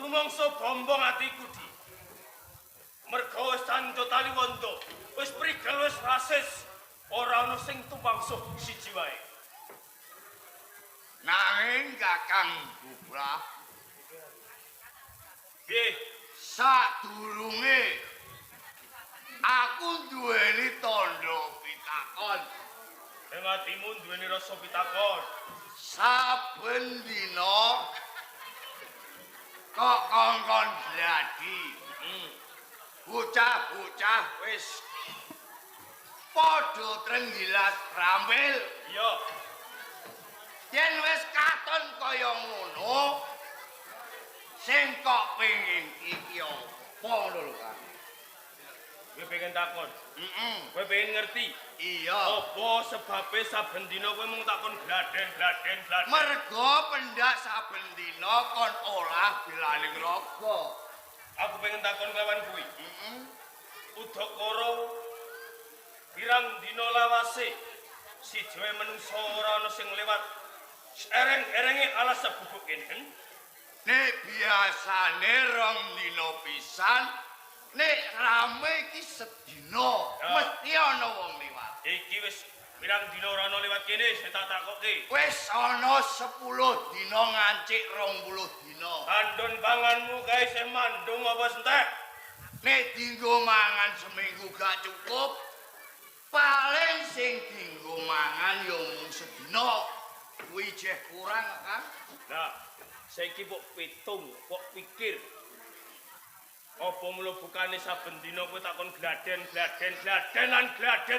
rumangsa bombong atiku di. Merga wis tanjo Taliwondo, wis prigel wis rasis, ora ana sing tumangsa siji wae. Nanging Kakang Bubrah, Nggih, sadurunge aku duweni tandha pitakon. ing atimu duweni rasa pitakon. Saben dina kok kongkon gladi. Bocah-bocah wis padha trenggilas trampil. Iya, Yen wis katon kaya ngono, sing kok pengin iki apa lho Kang? kowe pengen takon, Heeh. kowe pengen ngerti. Iya. Apa sebabe saben dina kowe mung takon gladen. Merga pendak saben dina kon olah bilaning raga. Aku pengen takon kelawan kuwi. Heeh. Udakara pirang dina lawase siji wae menungsa ora ana sing lewat ereng-erenge alas sebubuk kene. Nek biasane rong dina pisan, nek rame iki sedina Ya. mesti ana wong liwat. Iki wis pirang dina ora ana lewat kene sing tak takokke. Wis ana 10 dina ngancik 20 dina. Andon panganmu kae sing mandung apa entek? Nek dinggo mangan seminggu gak cukup, paling sing dinggo mangan ya mung sedina. Kuwi jeh kurang, Kang. Nah, saiki kok pitung, kok pikir. Apa mula bukane saben dina kowe takon gladen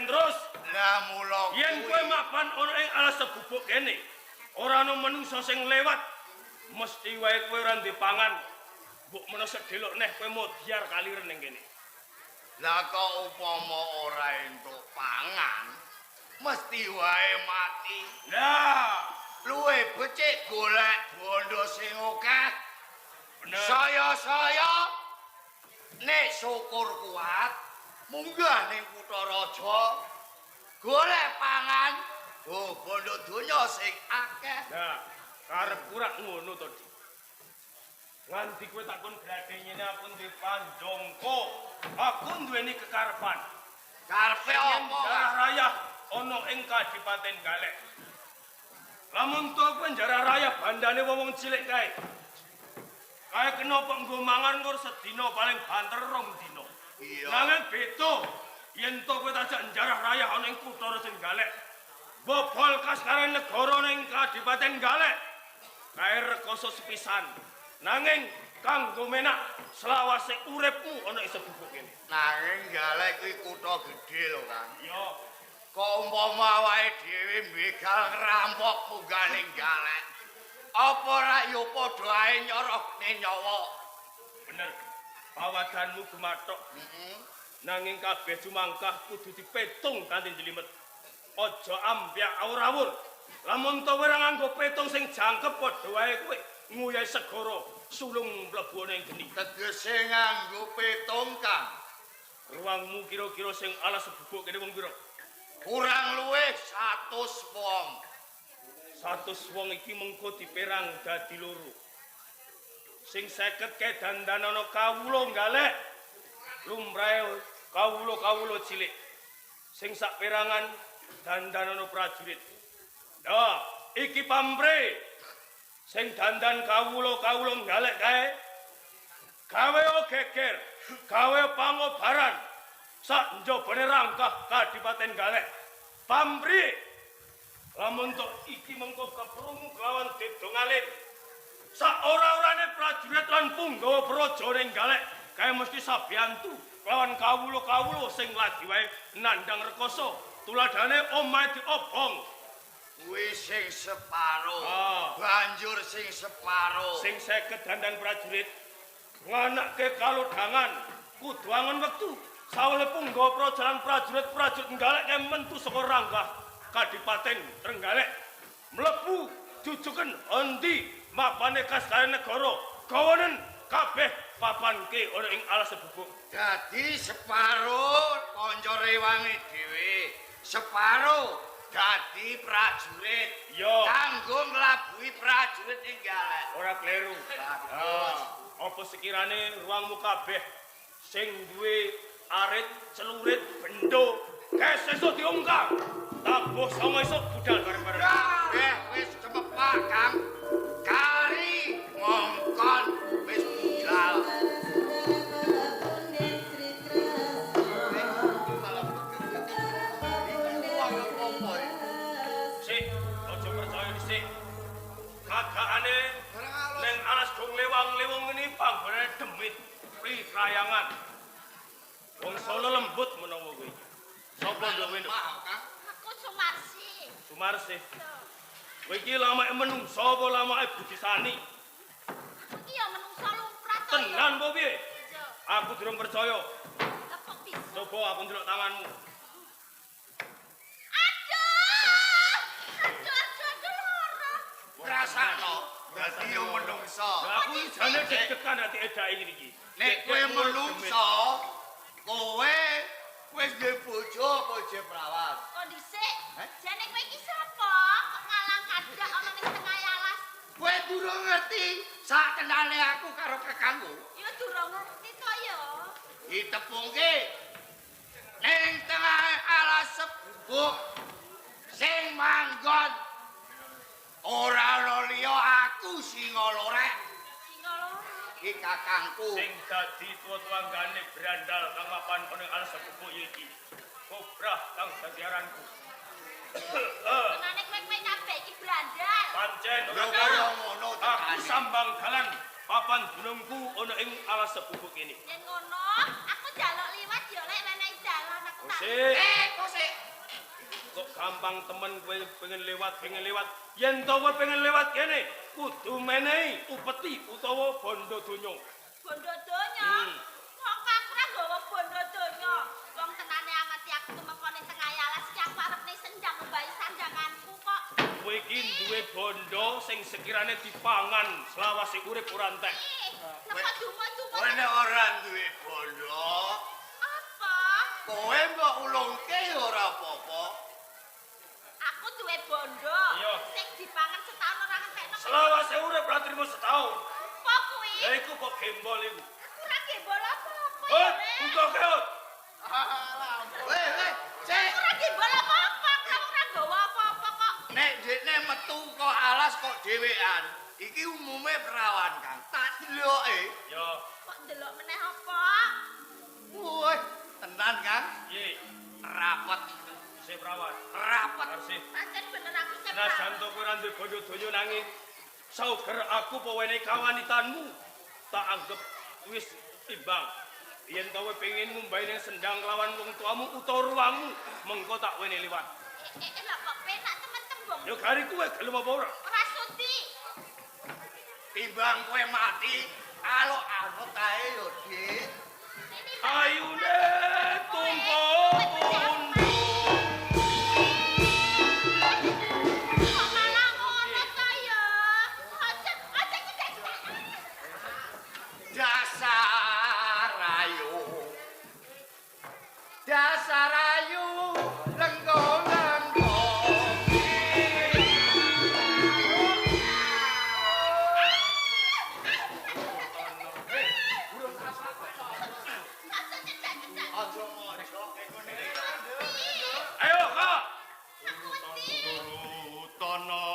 terus? Lah mula Yen kowe mapan ana ing alas sebubuk kene, ora ana manungsa sing lewat, mesti wae kowe ora ndek pangan. Mbok menawa sedelok neh kowe modiar kaliren ning kene. Lah kok upama ora entuk pangan, mesti wae mati. Lah, Luwe becik golek bondo sing akeh. bener. Saya nek syukur kuat munggah ning kutha raja golek pangan. Oh, bondo donya sing akeh. Nah, karep kurak ngono to, Dik. Nganti kowe takon gladhe ngene aku ndek panjongko. Aku duweni kekarepan. Karepe Yen apa? darah raya ana ing Kadipaten Galek. Lamun to kowe darah raya bandane wong cilik kae. Kae kena nggo mangan ngur sedina paling banter 2 dina. Iya. Nanging beda yen to kowe tajak jarah raya ana ing kutha sing Galek. Bobol kasaran negara ning Kadipaten Galek. Kae rekoso sepisan. Nanging kanggo menak selawase uripmu ana ing sebubuk kene. Nanging Galek kuwi kutha gedhe lho, Kang. Yo, Kok umpama awake dhewe begal ngerampok munggane Galek. Apa ora ya padha ae nyorokne nyawa? bener. Pawadanmu gumathok. Nanging kabeh jumangkah kudu dipetung kanthi jelimet. Aja ambyak awur-awur. Lamun to ora nganggo petung sing jangkep padha wae kowe nguyai segara sulung mlebu ning geni. Tegese nganggo petung, Kang. Ruangmu kira-kira sing alas sebubuk kene wong pira? Kurang luwih 100 wong. 100 wong iki mengko diperang dadi loro. Sing 50 ke dandanana kawula Galek. Lumrahe kawula cilik. Sing sak perangan dandanana prajurit. Nah, iki pamre. Sing dandan kawula Galek kae. Gawe geger, gawe pangobaran. Sak njobane rangkah Kadipaten Galek. Pamri. Lamun tok iki mengko keprungu kelawan Dedongalin. Sak ora-orane prajurit lan punggawa praja ning Galek kae mesti sabiyantu kelawan kawula sing lagi wae nandhang rekoso. Tuladane omahe diobong. Kuwi sing separo. Ah. Banjur sing separo. Sing 50 dandan prajurit nganakke kalodhangan kudu angon wektu. Sawale punggawa praja lan prajurit Galek kae mentu saka ranggah Kadipaten Trenggalek mlebu jujuken endi mapane kasaran negara gawanen kabeh papanke ana ing alas sebubuk. Dadi separo kanca rewange dhewe, separo dadi prajurit. Yo. Kanggo nglabui prajurit ing Galek. Ora kleru. Bagus. Apa sekirane ruangmu kabeh sing duwe arit, celurit, bendo, kesesuk diungkap. Tabuh sama esuk budal bareng-bareng. Wis cemepak, Kang. Kari ngongkon wis budal. Sik, aja percaya dhisik. Kagakane ning alas dong lewang-lewong ngene panggonane demit, prikayangan. Wong Solo lembut menawa kuwi. Sapa nduk wenduk? Aku Sumarsi. Sumarsi. Kowe iki lamake menungsa apa lamake Budisani? Iki ya menungsa lumrah to. Tenan apa piye? Iya. Aku durung percaya. Lah kok bisa? Coba aku ndelok tanganmu. Aduh, lara. Ngrasakno dadi yo menungsa. Lah aku iki jane deg-degan ati edake ngene iki. Nek kowe menungsa, kowe wis duwe bojo apa je perawan? Kok dhisik? Jane kowe iki sapa? Kok ngalang kadak ana ning tengah alas? Kowe durung ngerti sak kenale aku karo kakangku. Ya durung ngerti to ya. Ditepungke ning tengah alas sebubuk sing manggon ora ana liya aku singa lorek Singa loro. iki kakangku. Sing dadi tuwa-tuwanggane brandal kang mapan ana ing alas bubuk iki. Kobra kang dadi aranku. Tenane kowe kabeh iki brandal. Pancen Yo ora kaya kaya ngono aku tekane. sambang dalan papan gunungku ana ing alas bubuk ini. Yen ngono, aku njaluk liwat ya lek menehi dalan aku tak. Sik, Kok sik kok gampang temen kowe pengen lewat. Yen to kowe pengen lewat kene, kudu menehi upeti utawa bondo donya. Bondo donya. Wong aku ora nggawa bondo donya. Wong tenane amati aku tumekane tengah alas iki aku arep ning sendang mbahi sandanganku kok. Kowe iki duwe bondo sing sekirane dipangan selawase urip ora entek. Napa dumo-dumo? kowe nek ora duwe bondo, Apa? kowe mbok ulungke ya ora apa-apa. Aku duwe bondo. Iya. Sing dipangan setahun ora ngentekno. Selawase urip ora trimo setahun. Apa kuwi? Lah iku kok gembol iku. Aku ora gembol apa-apa. Hot, Lek. buka keot. Weh, cek. Aku ora gembol apa-apa. Kamu ora nggawa apa-apa kok. Nek dekne metu kok alas kok dhewean. Iki umume perawan, Kang. Tak deloke. Yo, Kok ndelok meneh apa? Woi, tenan, Kang. ye, Rapet, si perawat. rapet. Arsih. Pancen bener aku Nah, sepak. jantung kowe ora duwe bondo donya nanging sauger aku apa wenehi kawanitanmu tak anggap wis imbang. Yen to kowe pengen ngumbahi ning sendang lawan wong tuamu utawa ruangmu, mengko tak wene liwat. Lah kok penak temen tembung. Yo gari kowe gelem apa ora? Ora sudi. Timbang kowe mati, alok-alok ae yo, Dik. Ini Ayune tumpuk bondo. kok malah ngono to ya? Aja kita. Dasar ayu. Dasar ayu lenggong-lenggong. Aja mojo ngene. Ayo, Kak. Rutono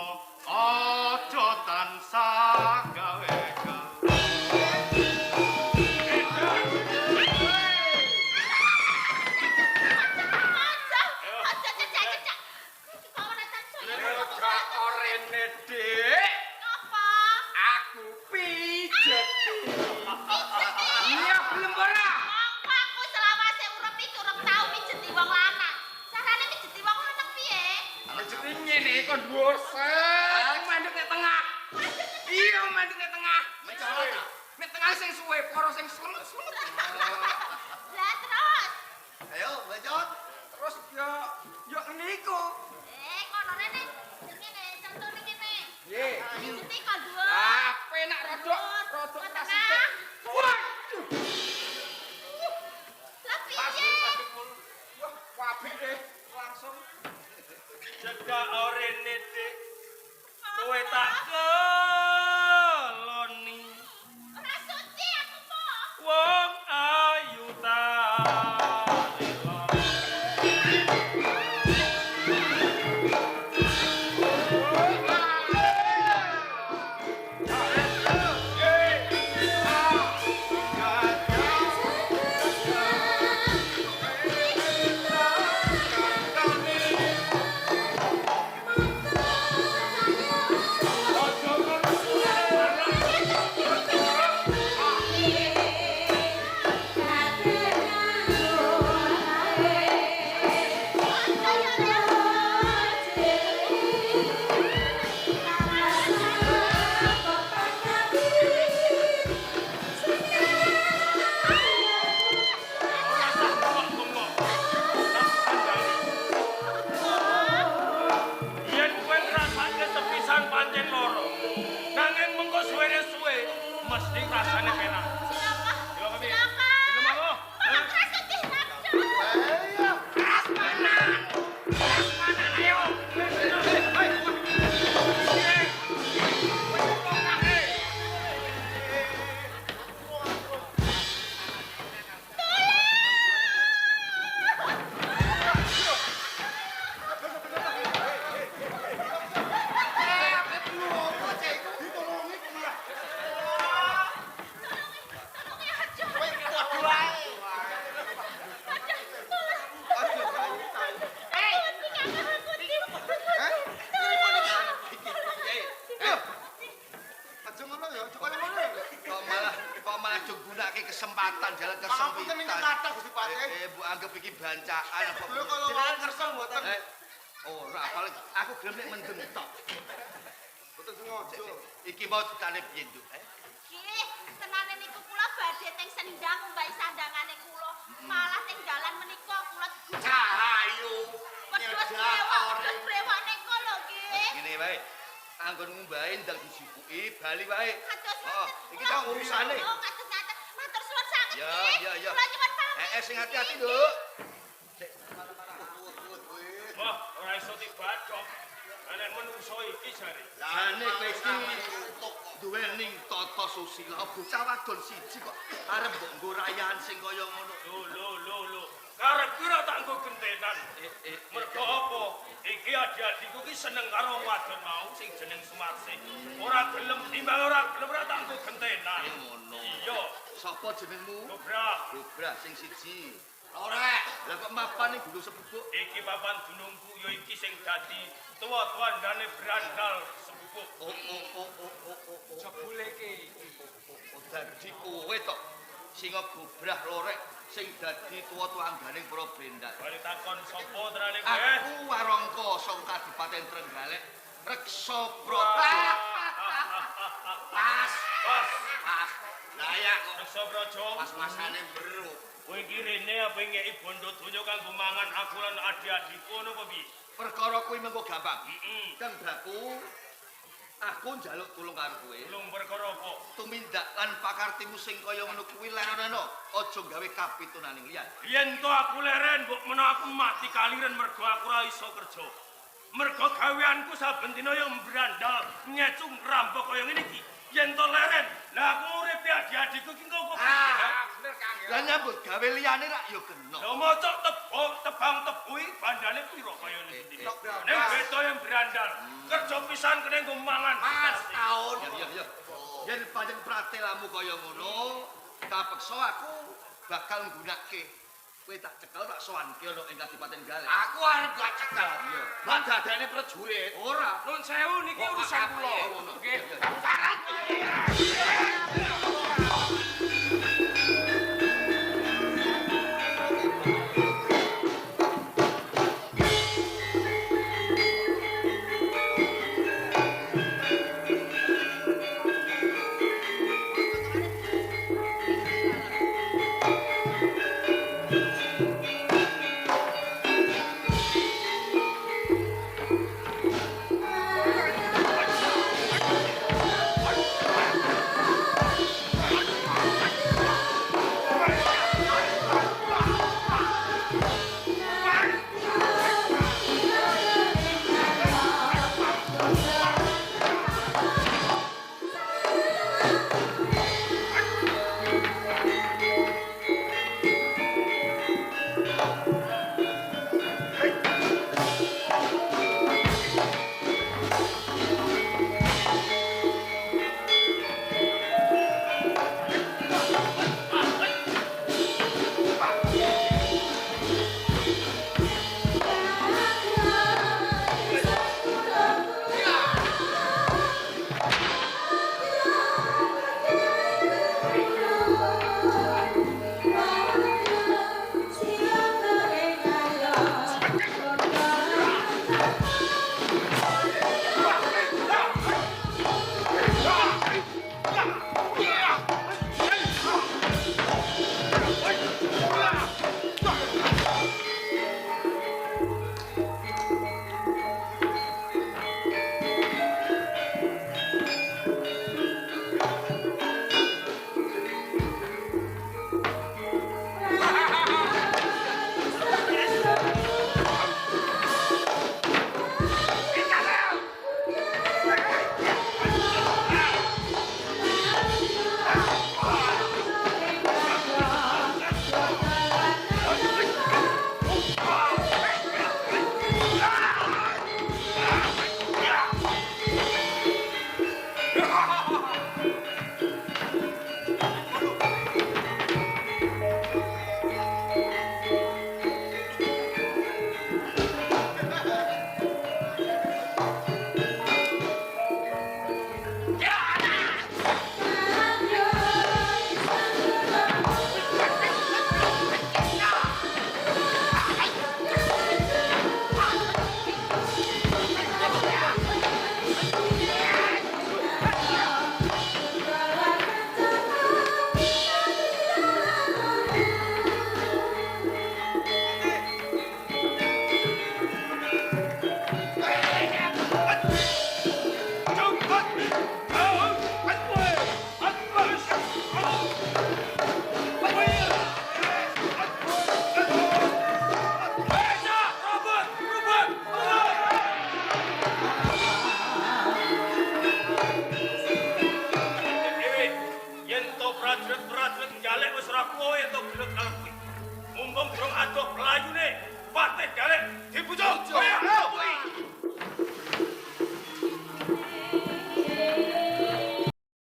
aja tansah gawe Aja cecak-cecak. Kok ora tak Ora orene, Dik. Apa? Aku pijet. Iya, belum ora. Mongko aku selawase urip iki urip tau mijeti wong lanang. Carane mijeti wong lanang piye? Jadi ngene kon dhuwur sing mandek nek tengah. Iya, mandek nek tengah. Mencolot ta? Nek tengah sing suwe, para sing sulet-sulet. Lah terus. Ayo, bacot. Terus yo niku. Ngono rene. Ngene, contone kene. Nggih. Mijeti kok dhuwur. Ah, penak rodok Kok kasih. tengah. Waduh. Lah piye? Wah, apik deh. Langsung. Cekak orene, Dik. Kowe tak keloni. Ora sudi Pasti rasane penak. Silakan. Yo piye? Silakan. Minum aku. Malah kasih tindak. Iya, prasmanan. Prasmanan ayo. Kok malah gunake kesempatan jalan kesempitan. Bu anggap iki bancaan apa? Jenengan kersa mboten? Ora apalagi aku gelem nek mendem tok. Mboten sengaja. Iki mau ditane piye, Nduk? Nggih, tenane niku kula badhe teng sendang umbahi sandangane kula. Malah teng dalan menika kula Cahayu. wedhus brewok niku lho nggih. Ngene wae. Anggon ngumbahi ndang disipuki bali wae. Kados Oh, iki tak urusane. Oh, kados ngaten. Matur suwun sanget Ya, nggih. ya, ya. Kula nyuwun pamit. Sing hati-hati, Nduk. Wah, ora iso dibacok. Nek menungso iki jare. Jane kowe iki duweni tata susila bocah wadon siji kok arep mbok nggo rayahan sing kaya ngono. Lho. Karep kira tak nggo gentenan. Mergo apa? Iki adik-adikku ki seneng karo wadon mau sing jeneng Sumarsi. Ora gelem timbang ora gelem ora tak nggo gentenan. Ngono. Iya, Sapa jenengmu? Dobrak. Dobrak sing siji. Ora. Lah kok mapan iki Gunung Sebubuk? Iki papan dunungku ya iki sing dadi tuwa-tuandane brandal Sebubuk. Oh. Jebule iki. Dadi kowe to sing gobrah lorek sing dadi tuwa-tuanggane para brendal. Bali takon sapa terane kowe? Aku Warangka saka Kadipaten Trenggalek. Reksa Pas. Lah ya kok Reksa Praja. pas-pasane mbero. Kowe iki rene apa ngeki bondo donya kanggo mangan aku lan adik-adikku ngono apa piye? Perkara kuwi mengko gampang. Heeh. Kang Baku, aku njaluk tulung karo kowe. Belum perkara apa? Tumindak lan pakartimu sing kaya ngono kuwi leren-leren aja gawe kapitunaning liyan. Yen to aku leren mbok menawa aku mati kaliren mergo aku ora iso kerja. Mergo gaweanku saben dina yo mbrandal ngecu ngrampok kaya ngene iki. Yen to leren, lah aku uripe adik-adikku ki engko kok. Bener Kang. Lah nyambut gawe liyane rak ya kena. Lah mocok tebang tebuhi bandane piro kaya ngene iki. Ning beto yang brandal. Kerja pisan kene nggo mangan. Mas taun. Ya. Yen pancen pratelamu kaya ngono, kapeksa aku bakal nggunakake. Kowe tak cekel tak sowanke ana ing Kadipaten Galek. Aku arep gak cekel. Iya. Lah dadane prajurit. Ora. Nun sewu niki urusan kula. Ngono. Nggih. Iya.